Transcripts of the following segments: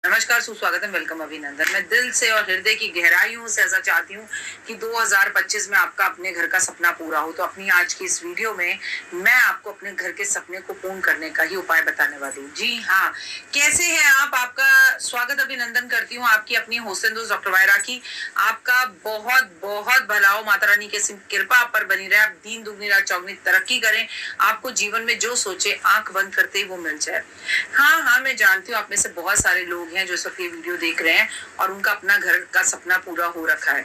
नमस्कार, सुस्वागत है, वेलकम, अभिनंदन। मैं दिल से और हृदय की गहराइयों से ऐसा चाहती हूँ कि 2025 में आपका अपने घर का सपना पूरा हो। तो अपनी आज की इस वीडियो में मैं आपको अपने घर के सपने को पूर्ण करने का ही उपाय बताने वाली हूँ। जी हाँ, कैसे हैं आप? आपका स्वागत, अभिनंदन करती हूँ आपकी अपनी होस्टन दोस्त डॉक्टर वायरा की। आपका बहुत बहुत भला हो, माता रानी की कृपा आप पर बनी रहे। आप दीन दुगनी रात चौगनी तरक्की करें। आपको जीवन में जो सोचे आंख बंद करते ही वो मिल जाए। हाँ, मैं जानती हूँ आप में से बहुत सारे लोग हैं जो इस वक्त ये वीडियो देख रहे हैं और उनका अपना घर का सपना पूरा हो रखा है।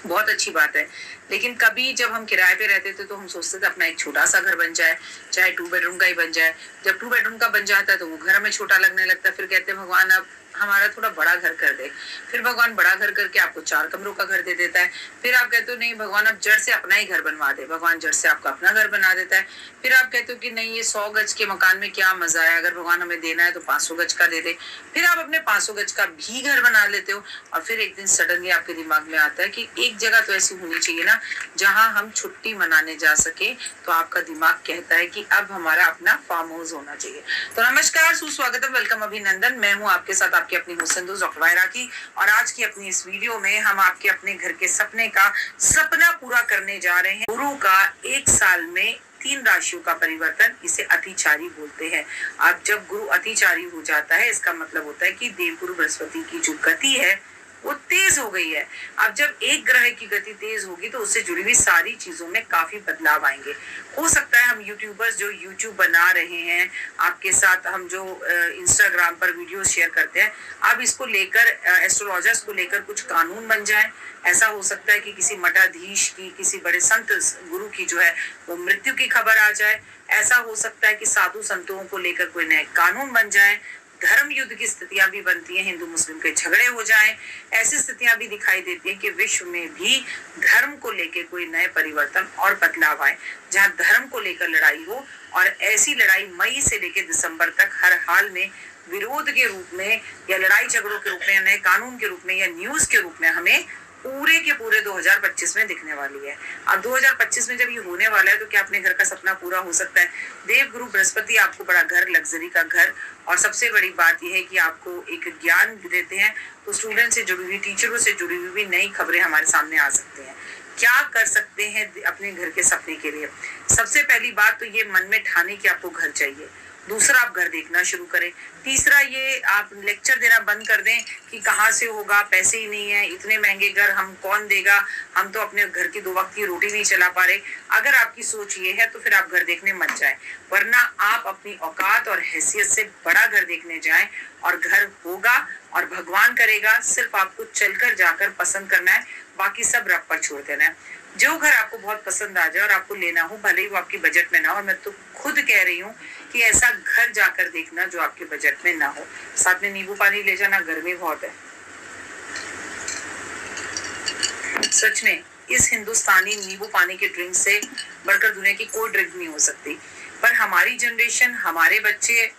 बहुत अच्छी बात है। लेकिन कभी जब हम किराए पे रहते थे तो हम सोचते थे अपना एक छोटा सा घर बन जाए, चाहे 2 बेडरूम का ही बन जाए। जब 2 बेडरूम का बन जाता है तो वो घर हमें छोटा लगने लगता है। फिर कहते हैं भगवान अब हमारा थोड़ा बड़ा घर कर दे। फिर भगवान बड़ा घर करके आपको 4 कमरों का घर दे देता है। फिर आप कहते हो नहीं भगवान अब जड़ से अपना ही घर बनवा दे। भगवान जड़ से आपका अपना घर बना देता है। फिर आप कहते हो कि नहीं, ये 100 गज के मकान में क्या मजा है, अगर भगवान हमें देना है तो 500 गज का दे दे। फिर आप अपने 500 गज का भी घर बना लेते हो। और फिर एक दिन सडनली आपके दिमाग में आता है कि एक जगह तो ऐसी होनी चाहिए ना जहां हम छुट्टी मनाने जा सके। तो आपका दिमाग कहता है कि अब हमारा अपना फार्म हाउस होना चाहिए। तो नमस्कार, सुस्वागतम, वेलकम, अभिनंदन। मैं हूं आपके साथ आपकी अपनी होस्टन दोस्त डॉक्टर वायरा की। और आज की अपनी इस वीडियो में हम आपके अपने घर के सपने का सपना पूरा करने जा रहे हैं। गुरु का 1 साल में 3 राशियों का परिवर्तन, इसे अतिचारी बोलते हैं। अब जब गुरु अतिचारी हो जाता है इसका मतलब होता है कि देवगुरु बृहस्पति की जो गति है वो तेज हो गई है। अब जब एक ग्रह की गति तेज होगी तो उससे जुड़ी हुई सारी चीजों में काफी बदलाव आएंगे। हो सकता है हम यूट्यूबर्स जो यूट्यूब बना रहे हैं, आपके साथ हम जो इंस्टाग्राम पर वीडियो शेयर करते हैं, अब इसको लेकर एस्ट्रोलॉजर्स को लेकर कुछ कानून बन जाए। ऐसा हो सकता है कि किसी मठाधीश की, किसी बड़े संत गुरु की जो है वो मृत्यु की खबर आ जाए। ऐसा हो सकता है कि साधु संतों को लेकर कोई नए कानून बन जाए। धर्म युद्ध की स्थितियां भी बनती हैं, हिंदू मुस्लिम के झगड़े हो जाएं। ऐसी स्थितियां भी दिखाई देती हैं कि विश्व में भी धर्म को लेकर कोई नए परिवर्तन और बदलाव आए, जहां धर्म को लेकर लड़ाई हो। और ऐसी लड़ाई मई से लेकर दिसंबर तक हर हाल में विरोध के रूप में या लड़ाई झगड़ों के रूप में या नए कानून के रूप में या न्यूज के रूप में हमें पूरे के पूरे 2025 में दिखने वाली है। अब 2025 में जब ये होने वाला है तो क्या अपने घर का सपना पूरा हो सकता है? देव गुरु बृहस्पति आपको बड़ा घर, लग्जरी का घर, और सबसे बड़ी बात यह है कि आपको एक ज्ञान देते हैं। तो स्टूडेंट से जुड़ी हुई, टीचरों से जुड़ी हुई भी नई खबरें हमारे सामने आ सकती हैं। क्या कर सकते हैं अपने घर के सपने के लिए? सबसे पहली बात तो ये मन में ठाने कि आपको घर चाहिए। दूसरा, आप घर देखना शुरू करें। तीसरा, ये आप लेक्चर देना बंद कर दें कि कहाँ से होगा, पैसे ही नहीं है, इतने महंगे घर हम कौन देगा, हम तो अपने घर की 2 वक्त की रोटी नहीं चला पा रहे। अगर आपकी सोच ये है तो फिर आप घर देखने मत जाएं, वरना आप अपनी औकात और हैसियत से बड़ा घर देखने जाएं और घर होगा और भगवान करेगा। सिर्फ आपको चलकर जाकर पसंद करना है, बाकी सब रब पर छोड़ देना है। जो घर आपको बहुत पसंद आ जाए और आपको लेना हो, भले ही वो आपकी बजट में ना हो, मैं तो खुद कह रही हूँ कि ऐसा घर जाकर देखना जो आपके बजट में ना हो। साथ में नींबू पानी ले जाना, गर्मी बहुत है। सच में इस हिंदुस्तानी नींबू पानी के ड्रिंक से बढ़कर दुनिया की कोई ड्रिंक नहीं हो सकती। पर हमारी जनरेशन, हमारे बच्चे,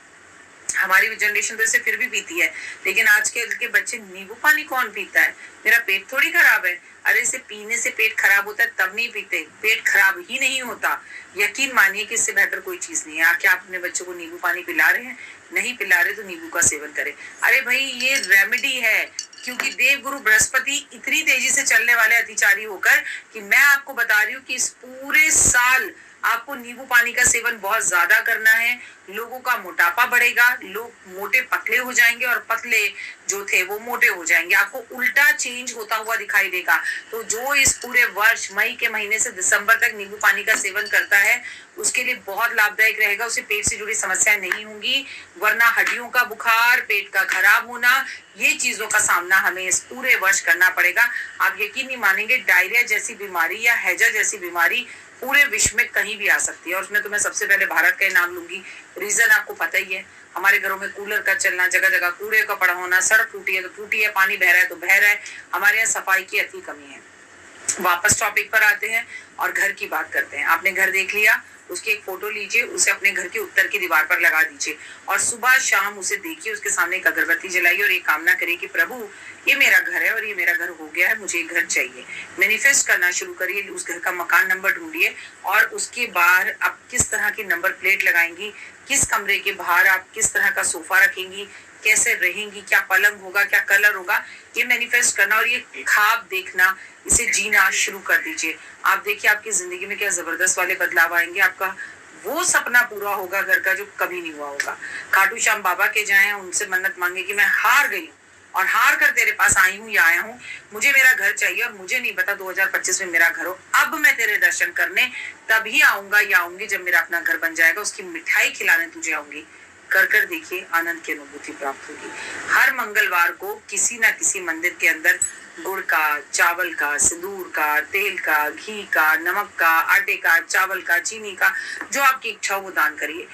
हमारी जनरेशन तो इसे फिर भी पीती है, लेकिन आज के बच्चे नींबू पानी कौन पीता है? मेरा पेट थोड़ी खराब है। अरे इसे पीने से पेट खराब होता है तब नहीं पीते, पेट खराब ही नहीं होता। यकीन मानिए कि इससे बेहतर कोई चीज नहीं है। क्या आप अपने बच्चों को नींबू पानी पिला रहे हैं? नहीं पिला रहे तो नींबू का सेवन करें। अरे भाई, ये रेमेडी है, क्योंकि देव गुरु बृहस्पति इतनी तेजी से चलने वाले अतिचारी होकर कि मैं आपको बता रही हूँ कि इस पूरे साल आपको नींबू पानी का सेवन बहुत ज्यादा करना है। लोगों का मोटापा बढ़ेगा, लोग मोटे पतले हो जाएंगे और पतले जो थे वो मोटे हो जाएंगे। आपको उल्टा चेंज होता हुआ दिखाई देगा। तो जो इस पूरे वर्ष मई के महीने से दिसंबर तक नींबू पानी का सेवन करता है उसके लिए बहुत लाभदायक रहेगा। उसे पेट से जुड़ी समस्याएं नहीं होंगी, वरना हड्डियों का बुखार, पेट का खराब होना, ये चीजों का सामना हमें इस पूरे वर्ष करना पड़ेगा। आप यकीन नहीं मानेंगे, डायरिया जैसी बीमारी या हैजा जैसी बीमारी पूरे विश्व में कहीं भी आ सकती है। और उसमें तो मैं सबसे पहले भारत का ही नाम लूंगी। रीजन आपको पता ही है, हमारे घरों में कूलर का चलना, जगह जगह कूड़े का पड़ा होना, सड़क टूटी है तो टूटी है, पानी बह रहा है तो बह रहा है। हमारे यहाँ सफाई की अति कमी है। वापस टॉपिक पर आते हैं और घर की बात करते हैं। आपने घर देख लिया, उसकी एक फोटो लीजिए, उसे अपने घर के उत्तर की दीवार पर लगा दीजिए और सुबह शाम उसे देखिए, उसके सामने एक अगरबत्ती जलाइए और एक कामना करिए कि प्रभु ये मेरा घर है और ये मेरा घर हो गया है, मुझे घर चाहिए। मैनिफेस्ट करना शुरू करिए। उस घर का मकान नंबर ढूंढिए और उसके बाहर आप किस तरह की नंबर प्लेट लगाएंगी, किस कमरे के बाहर आप किस तरह का सोफा रखेंगी, कैसे रहेंगी, क्या पलंग होगा, क्या कलर होगा, ये मैनिफेस्ट करना और ये ख्वाब देखना, इसे जीना शुरू कर दीजिए। आप देखिए आपकी जिंदगी में क्या जबरदस्त वाले बदलाव आएंगे। आपका वो सपना पूरा होगा घर का जो कभी नहीं हुआ होगा। खाटू श्याम बाबा के जाएं, उनसे मन्नत मांगे कि मैं हार गई और हार कर तेरे पास आई हूँ या आया हूँ, मुझे मेरा घर चाहिए और मुझे नहीं पता 2025 में मेरा घर हो। अब मैं तेरे दर्शन करने तभी आऊंगा या आऊंगी जब मेरा अपना घर बन जाएगा, उसकी मिठाई खिलाने तुझे आऊंगी। कर कर देखिए, आनंद की अनुभूति प्राप्त होगी। हर मंगलवार को किसी ना किसी मंदिर के अंदर गुड़ का, चावल का, सिंदूर का, तेल का, घी का, नमक का, आटे का, चावल का, चीनी का, जो आपकी इच्छा हो वो दान करिए।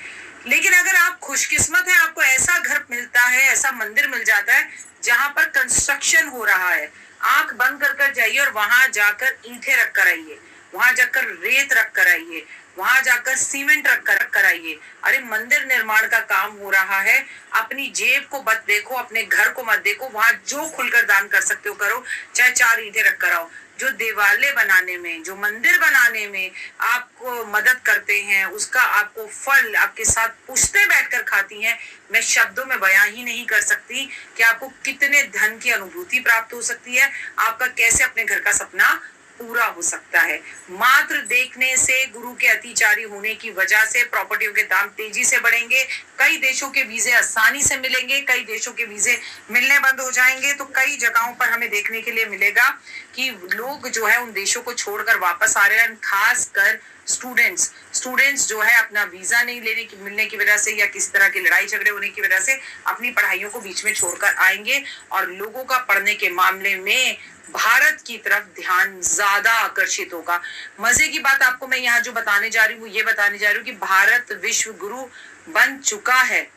लेकिन अगर आप खुशकिस्मत हैं, आपको ऐसा घर मिलता है, ऐसा मंदिर मिल जाता है जहां पर कंस्ट्रक्शन हो रहा है, आंख बंद कर कर जाइए और वहां जाकर ईंटें रख कर आइए, वहां जाकर रेत रख कर आइए, वहां जाकर सीमेंट रख कर आइए। अरे मंदिर निर्माण का काम हो रहा है, अपनी जेब को मत देखो, अपने घर को मत देखो, वहां जो खुलकर दान कर सकते हो करो, चाहे 4 ईंटें रख कर आओ। जो देवालय बनाने में, जो मंदिर बनाने में आपको मदद करते हैं, उसका आपको फल आपके साथ पुश्ते बैठकर खाती हैं, मैं शब्दों में बयां ही नहीं कर सकती कि आपको कितने धन की अनुभूति प्राप्त हो सकती है, आपका कैसे अपने घर का सपना पूरा हो सकता है। मात्र देखने से, गुरु के अतिचारी होने की वजह से प्रॉपर्टियों के दाम तेजी से बढ़ेंगे, कई देशों के वीजे आसानी से मिलेंगे, कई देशों के वीजे मिलने बंद हो जाएंगे, तो कई जगहों पर हमें देखने के लिए मिलेगा कि लोग जो है उन देशों को छोड़कर वापस आ रहे हैं। खासकर स्टूडेंट्स जो है अपना वीजा नहीं मिलने की वजह से या किसी तरह की लड़ाई झगड़े होने की वजह से अपनी पढ़ाइयों को बीच में छोड़कर आएंगे और लोगों का पढ़ने के मामले में भारत की तरफ ध्यान ज्यादा आकर्षित होगा। मजे की बात आपको मैं यहाँ जो बताने जा रही हूँ, ये बताने जा रही हूँ कि भारत विश्व गुरु बन चुका है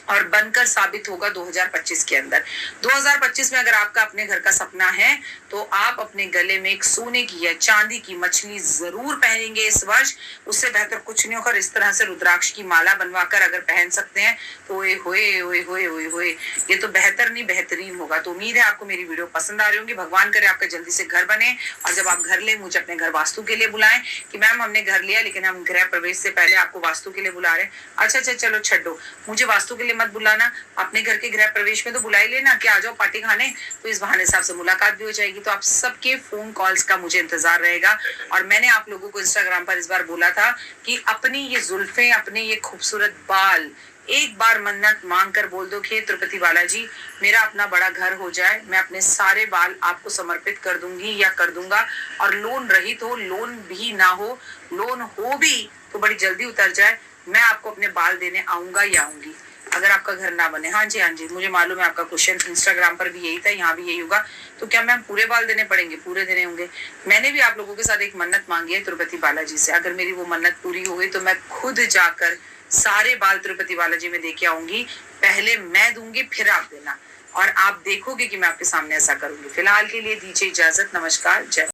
और बनकर साबित होगा 2025 के अंदर। 2025 में अगर आपका अपने घर का सपना है तो आप अपने गले में एक सोने की या चांदी की मछली जरूर पहनेंगे इस वर्ष। उससे बेहतर कुछ नहीं होगा। इस तरह से रुद्राक्ष की माला बनवाकर अगर पहन सकते हैं तो ओए होए ओए होए ओए होए, ये तो बेहतर नहीं बेहतरीन होगा। तो उम्मीद है आपको मेरी वीडियो पसंद आ रही होगी। भगवान करे आपका जल्दी से घर बने और जब आप घर ले मुझे अपने घर वास्तु के लिए बुलाएं कि मैम हमने घर लिया लेकिन हम गृह प्रवेश से पहले आपको वास्तु के लिए बुला रहे हैं। अच्छा चलो छड्डो, मुझे वास्तु के लिए मत बुलाना, अपने घर के गृह प्रवेश में तो बुला ही लेना कि आ जाओ पार्टी खाने, तो इस बहाने से आपसे मुलाकात भी हो जाएगी। तो आप सबके फोन कॉल्स का मुझे इंतजार रहेगा। और मैंने आप लोगों को इंस्टाग्राम पर इस बार बोला था कि अपनी ये जुल्फें, अपने ये खूबसूरत बाल एक बार मन्नत मांग कर बोल दो कि तिरुपति बालाजी मेरा अपना बड़ा घर हो जाए, मैं अपने सारे बाल आपको समर्पित कर दूंगी या कर दूंगा। और लोन रहित हो, लोन भी ना हो, लोन हो भी तो बड़ी जल्दी उतर जाए, मैं आपको अपने बाल देने आऊंगा या आऊंगी अगर आपका घर ना बने। हाँ जी, मुझे मालूम है आपका क्वेश्चन इंस्टाग्राम पर भी यही था, यहाँ भी यही होगा। तो क्या मैम पूरे बाल देने पड़ेंगे? पूरे देने होंगे। मैंने भी आप लोगों के साथ एक मन्नत मांगी है तिरुपति बालाजी से, अगर मेरी वो मन्नत पूरी हो गई तो मैं खुद जाकर सारे बाल तिरुपति बालाजी में देके आऊंगी। पहले मैं दूंगी फिर आप देना और आप देखोगे कि मैं आपके सामने ऐसा करूंगी। फिलहाल के लिए दीजिए इजाजत, नमस्कार, जय।